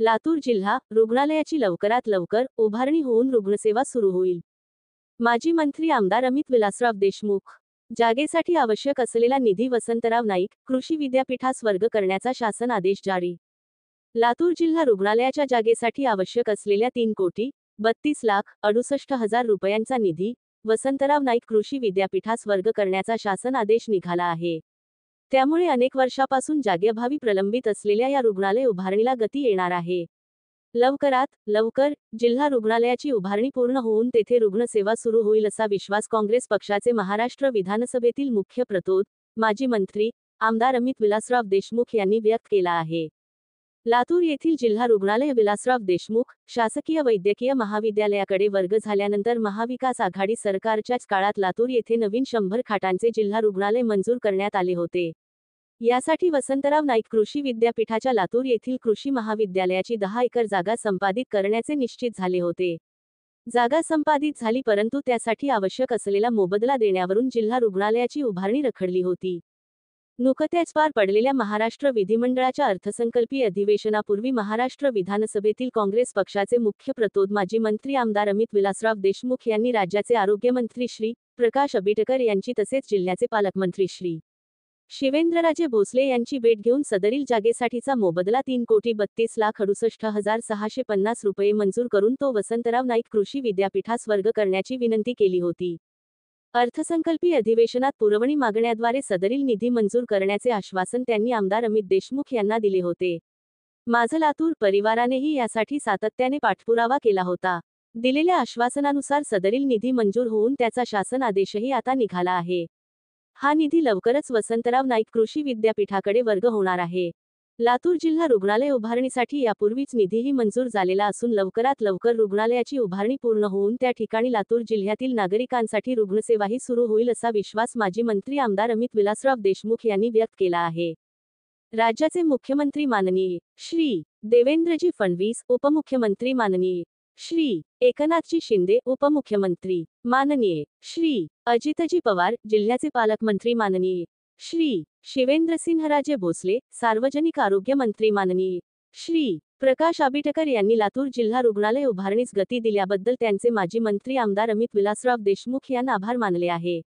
लातूर जिल्हा रुग्णालयाची लवकरात लवकर उभारणी होऊन रुग्णसेवा सुरू होईल. माजी मंत्री आमदार अमित विलासराव देशमुख. जागेसाठी आवश्यक असलेला निधी वसंतराव नाईक कृषी विद्यापीठास वर्ग करण्याचा शासन आदेश जारी. लातूर जिल्हा रुग्णालयाच्या जागेसाठी आवश्यक असलेल्या 3,32,68,000 रुपयांचा निधी वसंतराव नाईक कृषी विद्यापीठास वर्ग करण्याचा शासन आदेश निघाला आहे. त्यामुळे अनेक वर्षापासून जागेअभावी प्रलंबित असलेल्या या रुग्णालय उभारणीला गती येणार आहे. लवकरात लवकर जिल्हा रुग्णालयाची उभारणी पूर्ण होऊन तेथे रुग्णसेवा सुरू होईल असा विश्वास काँग्रेस पक्षाचे महाराष्ट्र विधानसभेतील मुख्य प्रतोद माजी मंत्री आमदार अमित विलासराव देशमुख यांनी व्यक्त केला आहे. लातूर येथील जिल्हा रुग्णालय विलासराव देशमुख शासकीय वैद्यकीय महाविद्यालयाकडे वर्ग झाल्यानंतर महाविकास आघाडी सरकारच्याच काळात लातूर येथे नवीन 100 खाटांचे जिल्हा रुग्णालय मंजूर करण्यात आले होते. यासाठी वसंतराव नाईक कृषी विद्यापीठाच्या लातूर येथील कृषी महाविद्यालयाची 10 एकर जागा संपादित करण्याचे निश्चित झाले होते. जागा संपादित झाली, परंतु त्यासाठी आवश्यक असलेला मोबदला देण्यावरून जिल्हा रुग्णालयाची उभारणी रखडली होती. नुकत्याच पार पडलेल्या महाराष्ट्र विधिमंडळाच्या अर्थसंकल्पीय अधिवेशनापूर्वी महाराष्ट्र विधानसभेतील काँग्रेस पक्षाचे मुख्य प्रतोद माजी मंत्री आमदार अमित विलासराव देशमुख यांनी राज्याचे आरोग्यमंत्री श्री प्रकाश आंबेडकर यांची तसेच जिल्ह्याचे पालकमंत्री श्री शिवेंद्रराजे भोसले यांची भेट घेऊन सदरील जागेसाठीचा मोबदला 3,32,68,650 रुपये मंजूर करून तो वसंतराव नाईक कृषी विद्यापीठास वर्ग करण्याची विनंती केली होती. अर्थसंकल्पीय अधिवेशनात पुरवणी मागण्याद्वारे सदरील निधी मंजूर करण्याचे आश्वासन त्यांनी आमदार अमित देशमुख यांना दिले होते. माझं लातूर परिवारानेही यासाठी सातत्याने पाठपुरावा केला होता. दिलेल्या आश्वासनानुसार सदरील निधी मंजूर होऊन त्याचा शासन आदेशही आता निघाला आहे. हा निधी लवकरच वसंतराव नाईक कृषी विद्यापीठाकडे वर्ग होणार आहे. लातूर जिल्हा रुग्णालय उभारणीसाठी यापूर्वीच निधीही मंजूर झालेला असून लवकरात लवकर रुग्णालयाची उभारणी पूर्ण होऊन त्या ठिकाणी लातूर जिल्ह्यातील नागरिकांसाठी रुग्णसेवाही सुरू होईल असा विश्वास माजी मंत्री आमदार अमित विलासराव देशमुख यांनी व्यक्त केला आहे. राज्याचे मुख्यमंत्री माननीय श्री देवेंद्रजी फडणवीस, उपमुख्यमंत्री माननीय श्री एकनाथजी शिंदे, उपमुख्यमंत्री माननीय श्री अजितजी पवार, जिल्ह्याचे पालकमंत्री माननीय श्री शिवेंद्रसिंहराजे भोसले, सार्वजनिक आरोग्य मंत्री माननीय श्री प्रकाश आंबेडकर यांनी लातूर जिल्हा रुग्णालय उभारणीस गती दिल्याबद्दल त्यांचे माजी मंत्री आमदार अमित विलासराव देशमुख यांना आभार मानले आहे.